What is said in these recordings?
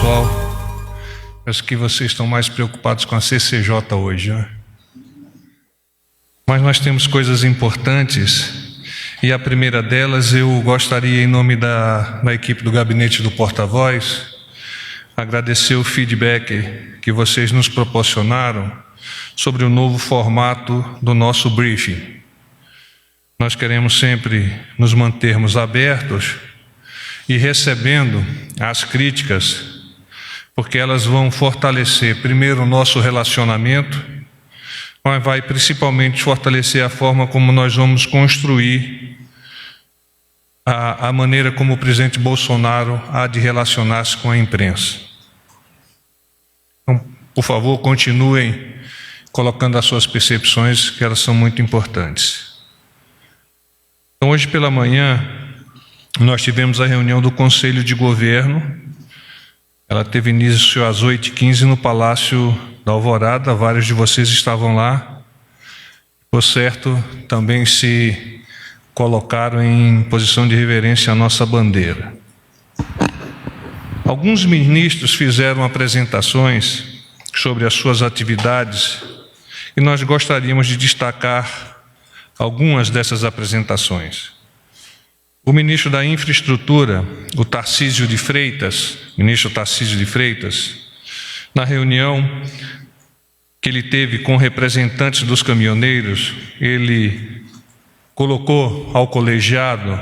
pessoal. Acho que vocês estão mais preocupados com a CCJ hoje, né? Mas nós temos coisas importantes, e a primeira delas eu gostaria, em nome da equipe do Gabinete do Porta-Voz, agradecer o feedback que vocês nos proporcionaram sobre o novo formato do nosso briefing. Nós queremos sempre nos mantermos abertos e recebendo as críticas, porque elas vão fortalecer, primeiro, o nosso relacionamento, mas vai principalmente fortalecer a forma como nós vamos construir a maneira como o presidente Bolsonaro há de relacionar-se com a imprensa. Então, por favor, continuem colocando as suas percepções, que elas são muito importantes. Então, hoje pela manhã, nós tivemos a reunião do Conselho de Governo. Ela teve início às 8h15 no Palácio da Alvorada. Vários de vocês estavam lá. Por certo, também se colocaram em posição de reverência à nossa bandeira. Alguns ministros fizeram apresentações sobre as suas atividades e nós gostaríamos de destacar algumas dessas apresentações. O ministro da Infraestrutura, o ministro Tarcísio de Freitas, na reunião que ele teve com representantes dos caminhoneiros, ele colocou ao colegiado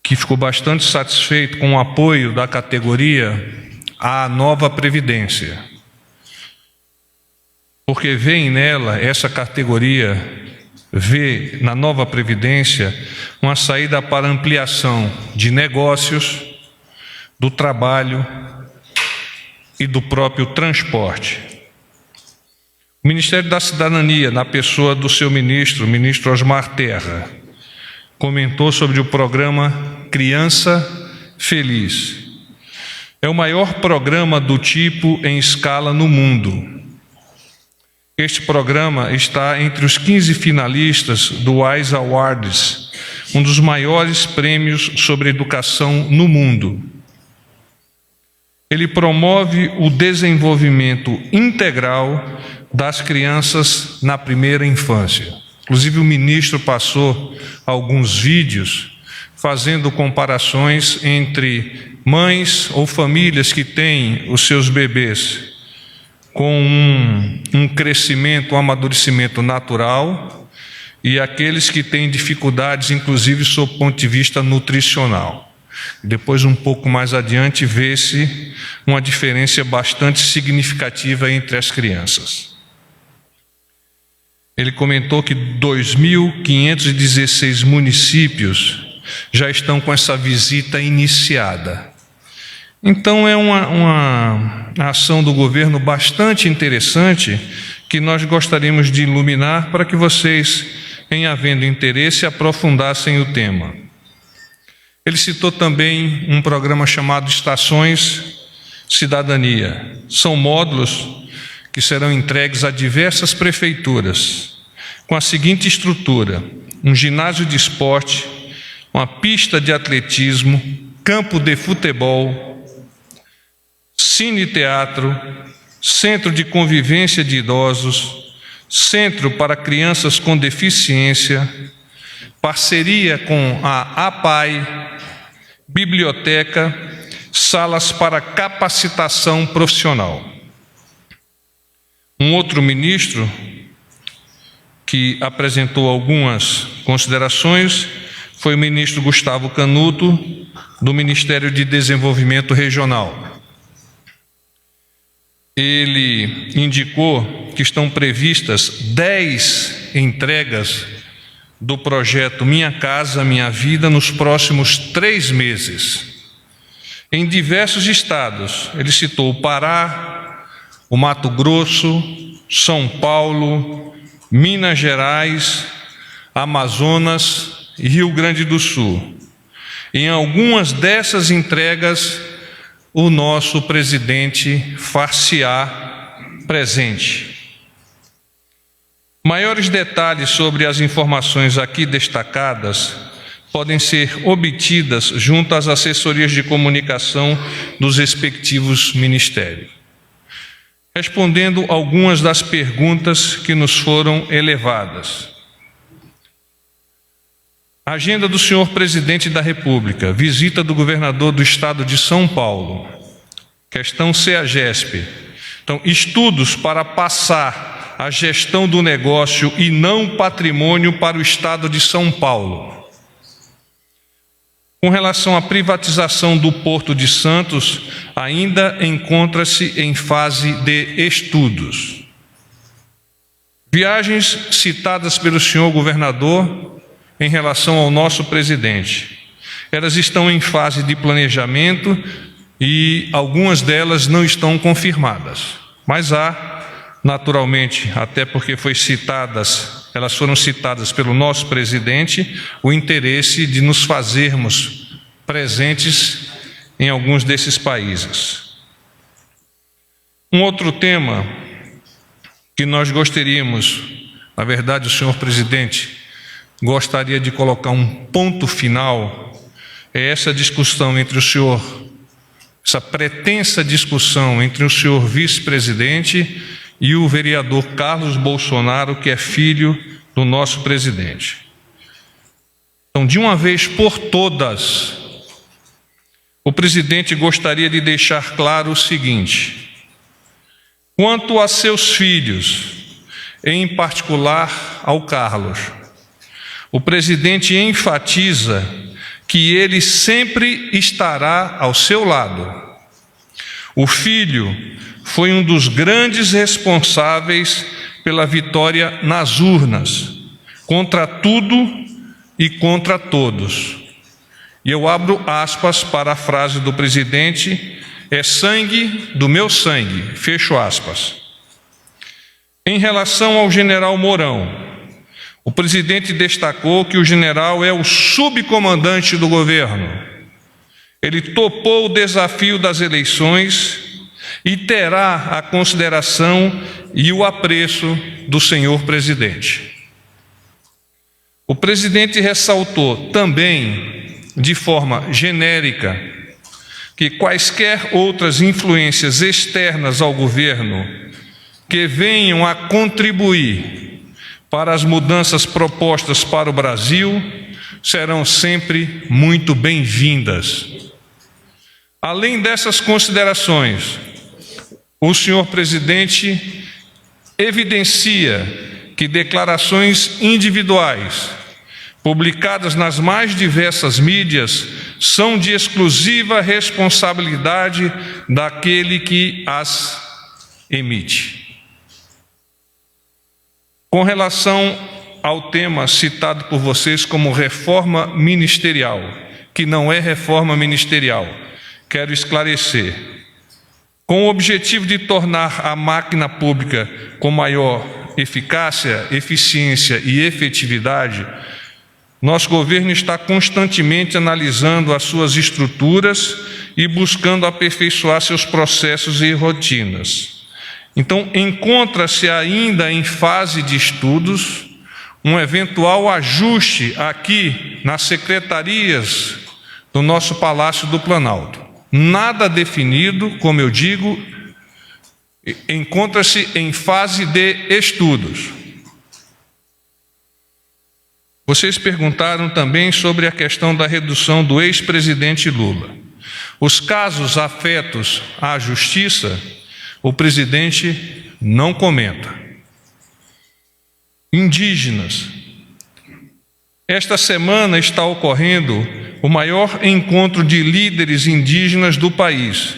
que ficou bastante satisfeito com o apoio da categoria à nova Previdência, porque vê nela, essa categoria vê na nova Previdência uma saída para ampliação de negócios, do trabalho e do próprio transporte. O Ministério da Cidadania, na pessoa do seu ministro, o ministro Osmar Terra, comentou sobre o programa Criança Feliz. É o maior programa do tipo em escala no mundo. Este programa está entre os 15 finalistas do WISE Awards, um dos maiores prêmios sobre educação no mundo. Ele promove o desenvolvimento integral das crianças na primeira infância. Inclusive, o ministro passou alguns vídeos fazendo comparações entre mães ou famílias que têm os seus bebês com um crescimento, um amadurecimento natural, e aqueles que têm dificuldades, inclusive, sob o ponto de vista nutricional. Depois, um pouco mais adiante, vê-se uma diferença bastante significativa entre as crianças. Ele comentou que 2.516 municípios já estão com essa visita iniciada. Então, é uma ação do governo bastante interessante que nós gostaríamos de iluminar para que vocês, em havendo interesse, aprofundassem o tema. Ele citou também um programa chamado Estações Cidadania. São módulos que serão entregues a diversas prefeituras, com a seguinte estrutura: um ginásio de esporte, uma pista de atletismo, campo de futebol, cine-teatro, centro de convivência de idosos, centro para crianças com deficiência, parceria com a APAI, biblioteca, salas para capacitação profissional. Um outro ministro que apresentou algumas considerações foi o ministro Gustavo Canuto, do Ministério de Desenvolvimento Regional. Ele indicou que estão previstas 10 entregas do projeto Minha Casa Minha Vida nos próximos 3 meses, em diversos estados. Ele citou o Pará, o Mato Grosso, São Paulo, Minas Gerais, Amazonas e Rio Grande do Sul. Em algumas dessas entregas, o nosso presidente far-se-á presente. Maiores detalhes sobre as informações aqui destacadas podem ser obtidas junto às assessorias de comunicação dos respectivos ministérios. Respondendo algumas das perguntas que nos foram elevadas. Agenda do senhor Presidente da República, visita do governador do Estado de São Paulo. Questão CEAGESP. Então, estudos para passar a gestão do negócio e não patrimônio para o Estado de São Paulo. Com relação à privatização do Porto de Santos, ainda encontra-se em fase de estudos. Viagens citadas pelo senhor governador em relação ao nosso presidente. Elas estão em fase de planejamento e algumas delas não estão confirmadas. Mas há, naturalmente, até porque elas foram citadas pelo nosso presidente, o interesse de nos fazermos presentes em alguns desses países. Um outro tema que nós gostaríamos, na verdade, o senhor presidente gostaria de colocar um ponto final, é essa discussão entre o senhor, essa pretensa discussão entre o senhor vice-presidente e o vereador Carlos Bolsonaro, que é filho do nosso presidente. Então, de uma vez por todas, o presidente gostaria de deixar claro o seguinte: quanto a seus filhos, em particular ao Carlos, o presidente enfatiza que ele sempre estará ao seu lado. O filho foi um dos grandes responsáveis pela vitória nas urnas, contra tudo e contra todos. E eu abro aspas para a frase do presidente: é sangue do meu sangue, fecho aspas. Em relação ao general Mourão, o presidente destacou que o general é o subcomandante do governo. Ele topou o desafio das eleições e terá a consideração e o apreço do senhor presidente. O presidente ressaltou também, de forma genérica, que quaisquer outras influências externas ao governo que venham a contribuir para as mudanças propostas para o Brasil serão sempre muito bem-vindas. Além dessas considerações, o senhor presidente evidencia que declarações individuais, publicadas nas mais diversas mídias, são de exclusiva responsabilidade daquele que as emite. Com relação ao tema citado por vocês como reforma ministerial, que não é reforma ministerial, quero esclarecer. Com o objetivo de tornar a máquina pública com maior eficácia, eficiência e efetividade, nosso governo está constantemente analisando as suas estruturas e buscando aperfeiçoar seus processos e rotinas. Então, encontra-se ainda em fase de estudos um eventual ajuste aqui nas secretarias do nosso Palácio do Planalto. Nada definido, como eu digo, encontra-se em fase de estudos. Vocês perguntaram também sobre a questão da redução do ex-presidente Lula. Os casos afetos à justiça, o presidente não comenta. Indígenas. Esta semana está ocorrendo o maior encontro de líderes indígenas do país,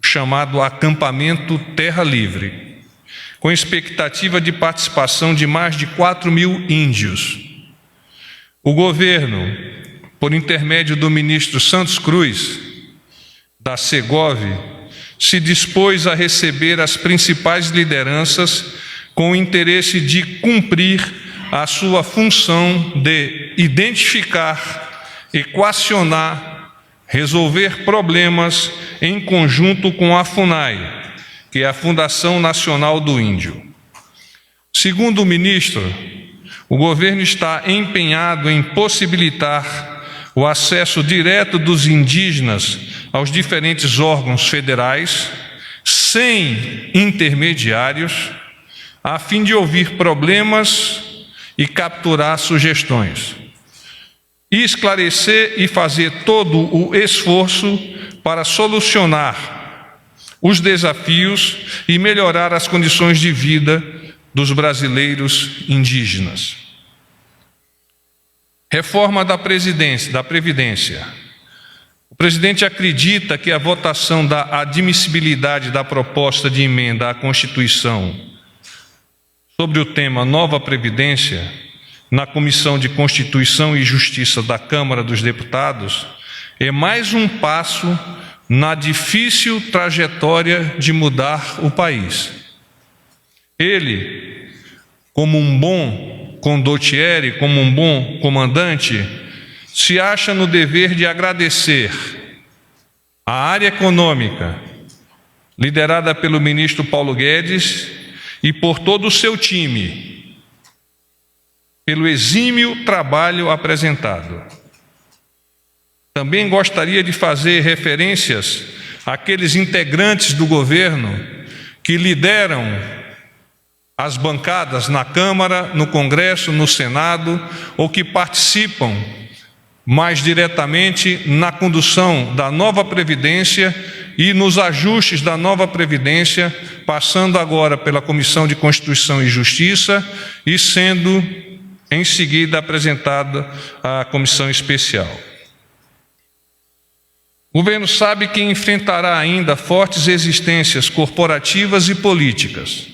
chamado Acampamento Terra Livre, com expectativa de participação de mais de 4.000 índios. O governo, por intermédio do ministro Santos Cruz, da Segov, se dispôs a receber as principais lideranças com o interesse de cumprir a sua função de identificar, equacionar, resolver problemas em conjunto com a FUNAI, que é a Fundação Nacional do Índio. Segundo o ministro, O governo está empenhado em possibilitar o acesso direto dos indígenas aos diferentes órgãos federais, sem intermediários, a fim de ouvir problemas e capturar sugestões, e esclarecer e fazer todo o esforço para solucionar os desafios e melhorar as condições de vida dos brasileiros indígenas. Reforma da Previdência. O presidente acredita que a votação da admissibilidade da proposta de emenda à Constituição sobre o tema Nova Previdência na Comissão de Constituição e Justiça da Câmara dos Deputados é mais um passo na difícil trajetória de mudar o país. Ele, como um bom condottiere, como um bom comandante, se acha no dever de agradecer à área econômica, liderada pelo ministro Paulo Guedes, e por todo o seu time, pelo exímio trabalho apresentado. Também gostaria de fazer referências àqueles integrantes do governo que lideram as bancadas na Câmara, no Congresso, no Senado, ou que participam mais diretamente na condução da nova Previdência e nos ajustes da nova Previdência, passando agora pela Comissão de Constituição e Justiça e sendo em seguida apresentada à Comissão Especial. O governo sabe que enfrentará ainda fortes resistências corporativas e políticas,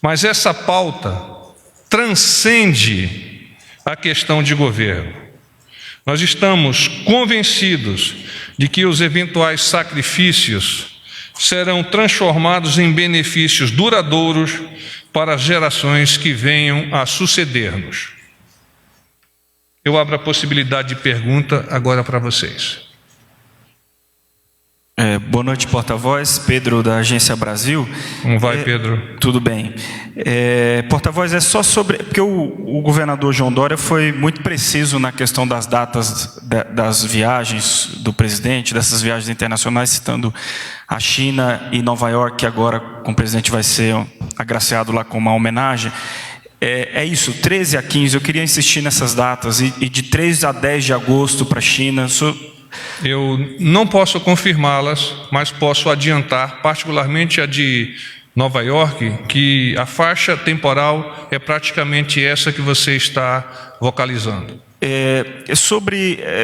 mas essa pauta transcende a questão de governo. Nós estamos convencidos de que os eventuais sacrifícios serão transformados em benefícios duradouros para as gerações que venham a suceder-nos. Eu abro a possibilidade de pergunta agora para vocês. Boa noite, porta-voz. Pedro, da Agência Brasil. Como vai, Pedro? Tudo bem. Porta-voz, é só sobre... Porque o governador João Dória foi muito preciso na questão das datas das viagens do presidente, dessas viagens internacionais, citando a China e Nova York, que agora com o presidente vai ser agraciado lá com uma homenagem. É isso, 13 a 15. Eu queria insistir nessas datas. E de 3 a 10 de agosto para a China... Eu não posso confirmá-las, mas posso adiantar, particularmente a de Nova York, que a faixa temporal é praticamente essa que você está vocalizando.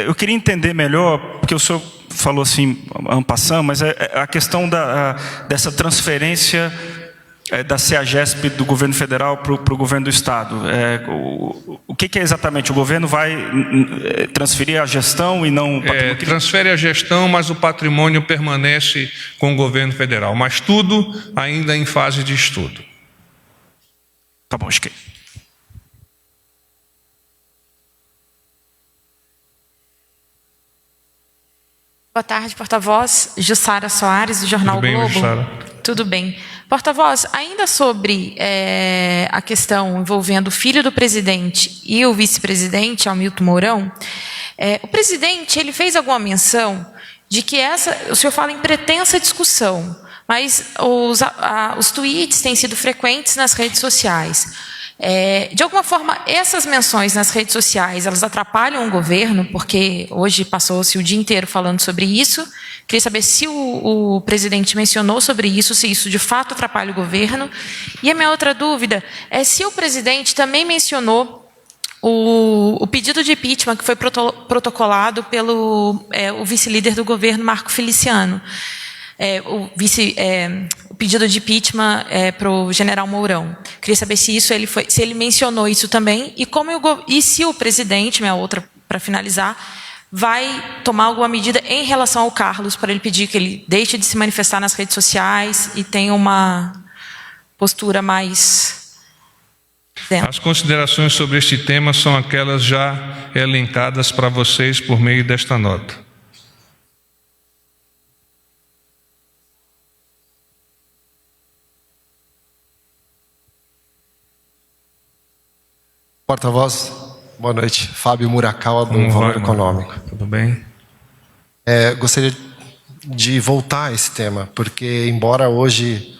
Eu queria entender melhor, porque o senhor falou assim, en passant, mas a questão dessa transferência da CEAGESP do governo federal para o governo do estado. O que é exatamente? O governo vai transferir a gestão e não o patrimônio? Transfere a gestão, mas o patrimônio permanece com o governo federal. Mas tudo ainda em fase de estudo. Tá bom, acho que... Boa tarde, porta-voz. Jussara Soares, do Jornal Tudo bem, Globo. Jussara? Tudo bem. Porta-voz, ainda sobre a questão envolvendo o filho do presidente e o vice-presidente, Hamilton Mourão, o presidente ele fez alguma menção de que o senhor fala em pretensa discussão, mas os tweets têm sido frequentes nas redes sociais. De alguma forma, essas menções nas redes sociais, elas atrapalham o governo, porque hoje passou-se o dia inteiro falando sobre isso. Queria saber se o presidente mencionou sobre isso, se isso de fato atrapalha o governo. E a minha outra dúvida é se o presidente também mencionou o pedido de impeachment que foi protocolado pelo o vice-líder do governo, Marco Feliciano. O pedido de impeachment para o general Mourão. Queria saber se ele mencionou isso também e se o presidente, minha outra para finalizar, vai tomar alguma medida em relação ao Carlos para ele pedir que ele deixe de se manifestar nas redes sociais e tenha uma postura mais dentro. As considerações sobre este tema são aquelas já elencadas para vocês por meio desta nota. Porta-voz, boa noite. Fábio Murakawa, do Como Valor vai, Econômico. Tudo bem? Gostaria de voltar a esse tema, porque embora hoje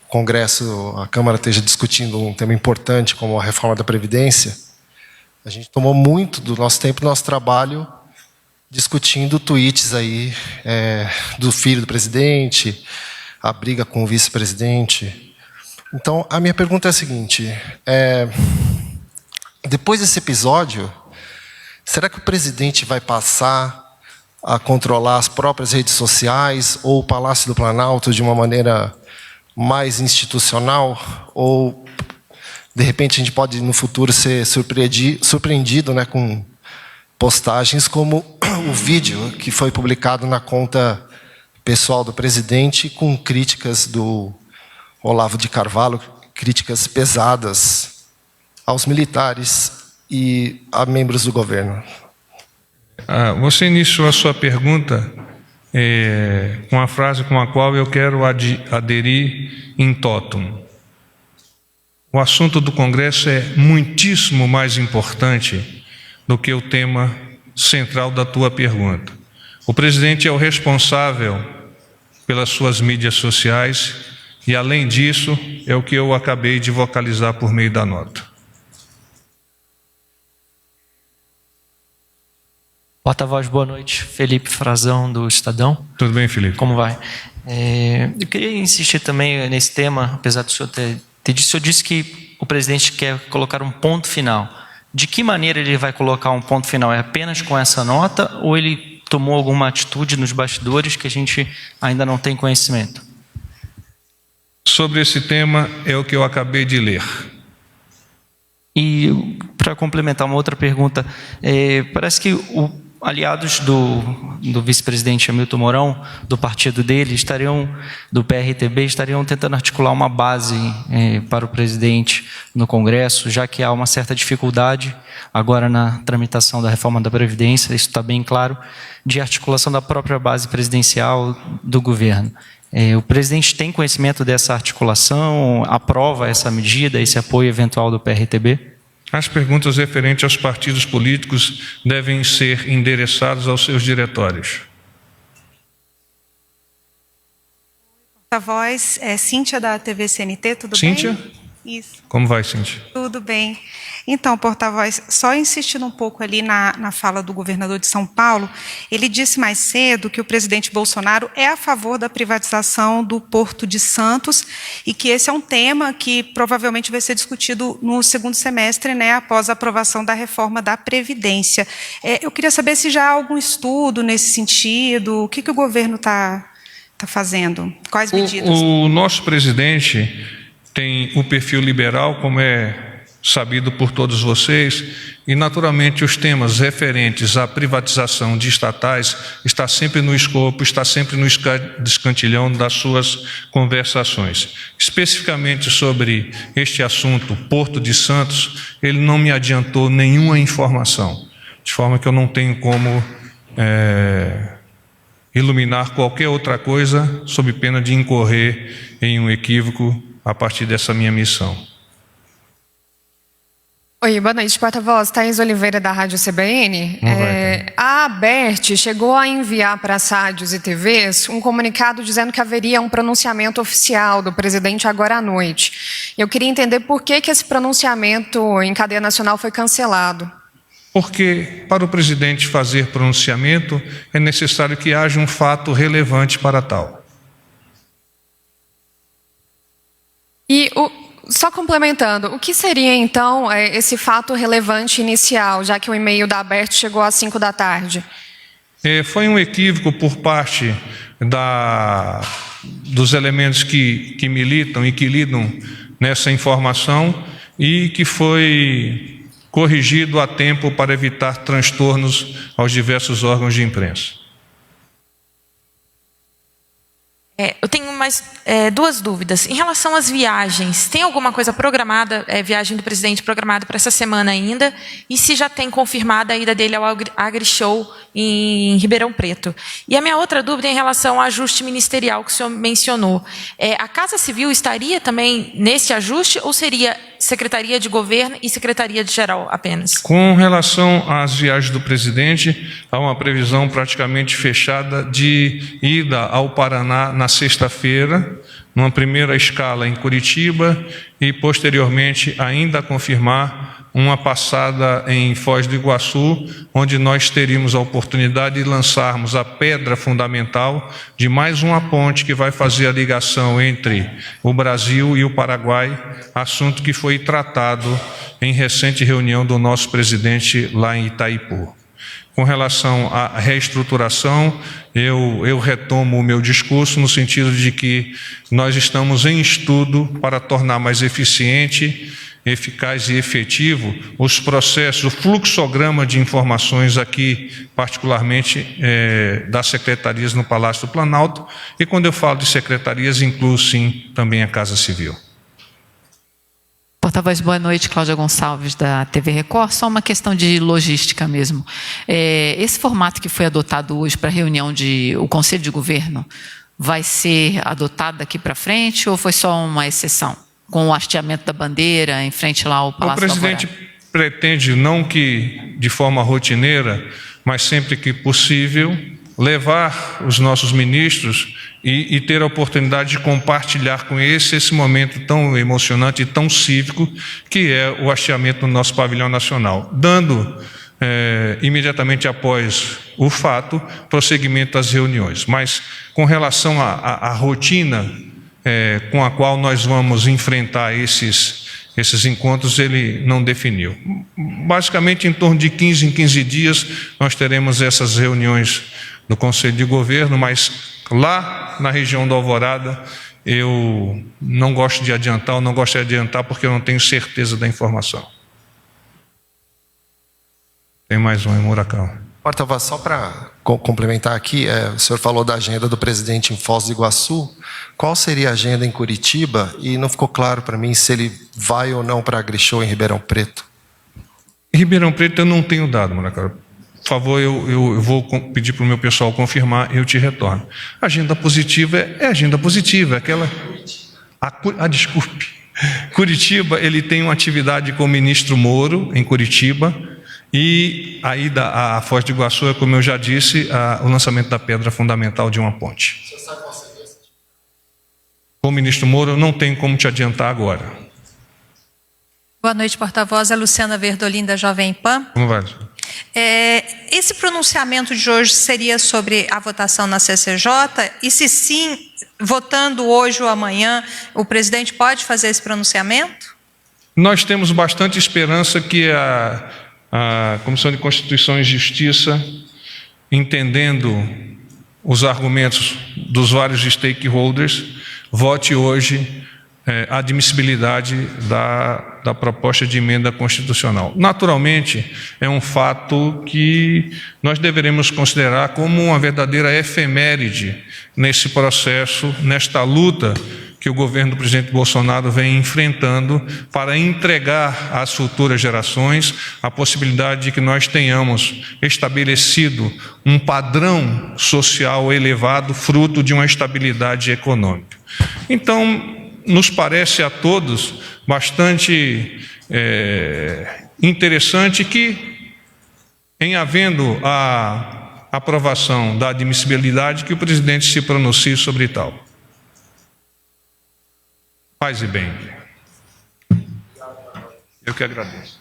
o Congresso, a Câmara esteja discutindo um tema importante como a reforma da Previdência, a gente tomou muito do nosso tempo, do nosso trabalho, discutindo tweets aí do filho do presidente, a briga com o vice-presidente. Então, a minha pergunta é a seguinte, depois desse episódio, será que o presidente vai passar a controlar as próprias redes sociais ou o Palácio do Planalto de uma maneira mais institucional? Ou, de repente, a gente pode, no futuro, ser surpreendido, né, com postagens como o vídeo que foi publicado na conta pessoal do presidente com críticas do Olavo de Carvalho, críticas pesadas aos militares e a membros do governo? Você iniciou a sua pergunta com a frase com a qual eu quero aderir in totum. O assunto do Congresso é muitíssimo mais importante do que o tema central da tua pergunta. O presidente é o responsável pelas suas mídias sociais e, além disso, é o que eu acabei de vocalizar por meio da nota. Porta-voz, boa noite. Felipe Frazão, do Estadão. Tudo bem, Felipe? Como vai? Eu queria insistir também nesse tema, apesar do senhor ter dito, o senhor disse que o presidente quer colocar um ponto final. De que maneira ele vai colocar um ponto final? É apenas com essa nota ou ele tomou alguma atitude nos bastidores que a gente ainda não tem conhecimento? Sobre esse tema é o que eu acabei de ler. E para complementar uma outra pergunta, parece que aliados do vice-presidente Hamilton Mourão, do partido dele, do PRTB, estariam tentando articular uma base para o presidente no Congresso, já que há uma certa dificuldade agora na tramitação da reforma da Previdência, isso está bem claro, de articulação da própria base presidencial do governo. O presidente tem conhecimento dessa articulação, aprova essa medida, esse apoio eventual do PRTB? As perguntas referentes aos partidos políticos devem ser endereçadas aos seus diretórios. Porta-voz, Cíntia da TV CNT, tudo Cíntia? bem? Isso. Como vai, Cíntia? Tudo bem. Então, porta-voz, só insistindo um pouco ali na fala do governador de São Paulo, ele disse mais cedo que o presidente Bolsonaro é a favor da privatização do Porto de Santos e que esse é um tema que provavelmente vai ser discutido no segundo semestre, né, após a aprovação da reforma da Previdência. Eu queria saber se já há algum estudo nesse sentido, o que o governo está fazendo, quais medidas? O nosso presidente tem o perfil liberal, como é sabido por todos vocês, e naturalmente os temas referentes à privatização de estatais está sempre no escopo, está sempre no escantilhão das suas conversações. Especificamente sobre este assunto, Porto de Santos, ele não me adiantou nenhuma informação, de forma que eu não tenho como iluminar qualquer outra coisa, sob pena de incorrer em um equívoco a partir dessa minha missão. Oi, boa noite, porta-voz. Thaís Oliveira, da Rádio CBN. A ABERT chegou a enviar para as rádios e TVs um comunicado dizendo que haveria um pronunciamento oficial do presidente agora à noite. Eu queria entender por que esse pronunciamento em cadeia nacional foi cancelado. Porque, para o presidente fazer pronunciamento, é necessário que haja um fato relevante para tal. Só complementando, o que seria, então, esse fato relevante inicial, já que o e-mail da ABERT chegou às 5 da tarde? Foi um equívoco por parte dos elementos que militam e que lidam nessa informação e que foi corrigido a tempo para evitar transtornos aos diversos órgãos de imprensa. Eu tenho mais duas dúvidas. Em relação às viagens, tem alguma coisa programada, viagem do presidente programada para essa semana ainda? E se já tem confirmada a ida dele ao AgriShow em Ribeirão Preto? E a minha outra dúvida é em relação ao ajuste ministerial que o senhor mencionou. A Casa Civil estaria também nesse ajuste ou seria Secretaria de Governo e Secretaria de Geral apenas? Com relação às viagens do presidente, há uma previsão praticamente fechada de ida ao Paraná na sexta-feira, numa primeira escala em Curitiba e, posteriormente, ainda a confirmar uma passada em Foz do Iguaçu, onde nós teríamos a oportunidade de lançarmos a pedra fundamental de mais uma ponte que vai fazer a ligação entre o Brasil e o Paraguai, assunto que foi tratado em recente reunião do nosso presidente lá em Itaipu. Com relação à reestruturação, eu retomo o meu discurso no sentido de que nós estamos em estudo para tornar mais eficiente, eficaz e efetivo os processos, o fluxograma de informações aqui, particularmente das secretarias no Palácio do Planalto, e quando eu falo de secretarias, incluo sim também a Casa Civil. Porta-voz, boa noite, Cláudia Gonçalves, da TV Record. Só uma questão de logística mesmo. Esse formato que foi adotado hoje para a reunião o Conselho de Governo vai ser adotado daqui para frente ou foi só uma exceção? Com o hasteamento da bandeira em frente lá ao Palácio do Alvorada? O presidente pretende, não que de forma rotineira, mas sempre que possível, levar os nossos ministros e ter a oportunidade de compartilhar com esse momento tão emocionante e tão cívico que é o hasteamento do nosso pavilhão nacional, dando imediatamente após o fato prosseguimento às reuniões. Mas com relação à rotina com a qual nós vamos enfrentar esses encontros, ele não definiu. Basicamente, em torno de 15 em 15 dias, nós teremos essas reuniões no Conselho de Governo, mas lá na região do Alvorada, eu não gosto de adiantar, ou não gosto de adiantar porque eu não tenho certeza da informação. Tem mais um em Muracão. Porta-voz, só para complementar aqui, o senhor falou da agenda do presidente em Foz do Iguaçu. Qual seria a agenda em Curitiba? E não ficou claro para mim se ele vai ou não para a AgriShow em Ribeirão Preto. Em Ribeirão Preto eu não tenho dado, Muracão. Por favor, eu vou pedir para o meu pessoal confirmar e eu te retorno. Agenda positiva é agenda positiva, aquela... desculpe. Curitiba, ele tem uma atividade com o ministro Moro, em Curitiba, e a ida à Foz do Iguaçu é, como eu já disse, o lançamento da pedra fundamental de uma ponte. Você sabe qual seria essa? Com o ministro Moro, eu não tenho como te adiantar agora. Boa noite, porta-voz. É Luciana Verdolim, da Jovem Pan. Como vai? Esse pronunciamento de hoje seria sobre a votação na CCJ? E se sim, votando hoje ou amanhã, o presidente pode fazer esse pronunciamento? Nós temos bastante esperança que a Comissão de Constituição e Justiça, entendendo os argumentos dos vários stakeholders, vote hoje a admissibilidade da proposta de emenda constitucional. Naturalmente, é um fato que nós deveremos considerar como uma verdadeira efeméride nesse processo, nesta luta que o governo do presidente Bolsonaro vem enfrentando para entregar às futuras gerações a possibilidade de que nós tenhamos estabelecido um padrão social elevado, fruto de uma estabilidade econômica. Então, nos parece a todos bastante interessante que, em havendo a aprovação da admissibilidade, que o presidente se pronuncie sobre tal. Paz e bem. Eu que agradeço.